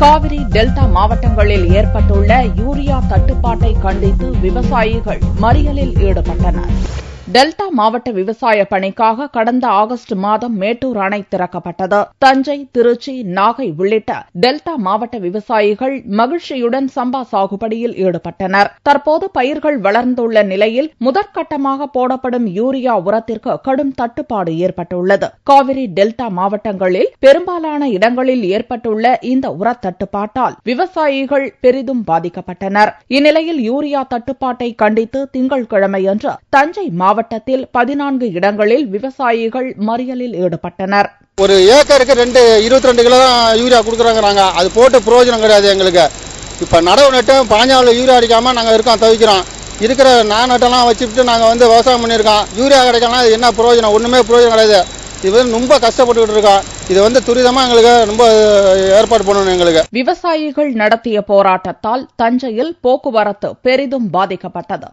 Kaveri delta மாவட்டங்களில் ஏற்பட்டுள்ள urea தட்டுப்பாட்டை கண்டித்து விவசாயிகள் மறியலில் ஈடுபட்டனர். டெல்டா மாவட்ட விவசாய பணிக்காக கடந்த ஆகஸ்ட் மாதம் மேட்டூர் அணை திறக்கப்பட்டது. தஞ்சை, திருச்சி, நாகை உள்ளிட்ட டெல்டா மாவட்ட விவசாயிகள் மகிழ்ச்சியுடன் சம்பா சாகுபடியில் ஈடுபட்டனர். தற்போது பயிர்கள் வளர்ந்துள்ள நிலையில் முதற்கட்டமாக போடப்படும் யூரியா உரத்திற்கு கடும் தட்டுப்பாடு ஏற்பட்டுள்ளது. காவிரி டெல்டா மாவட்டங்களில் பெரும்பாலான இடங்களில் ஏற்பட்டுள்ள இந்த உர தட்டுப்பாட்டால் விவசாயிகள் பெரிதும் பாதிக்கப்பட்டனர். இந்நிலையில் யூரியா தட்டுப்பாட்டை கண்டித்து திங்கட்கிழமையன்று தஞ்சை மாவட்டத்தில் 14 இடங்களில் விவசாயிகள் மறியலில் ஈடுபட்டனர். ஒரு ஏக்கருக்கு 22 கிலோ தான் யூரியா கொடுக்குறாங்க. அது போட்டு பிரயோஜனம் கிடையாது எங்களுக்கு. இப்ப நடவு நட்டு 14 யூரியா அடிக்காம நாங்க தவிக்கிறோம். இருக்கிற நட்டெல்லாம் வச்சுட்டு நாங்க விவசாயம் பண்ணிருக்கோம். யூரியா கிடைக்கலாம் என்ன பிரயோஜனம்? ஒண்ணுமே பிரயோஜனம் கிடையாது. இது ரொம்ப கஷ்டப்பட்டு இருக்கோம். இது துரிதமா எங்களுக்கு ரொம்ப ஏற்பாடு பண்ணணும். எங்களுக்கு விவசாயிகள் நடத்திய போராட்டத்தால் தஞ்சையில் போக்குவரத்து பெரிதும் பாதிக்கப்பட்டது.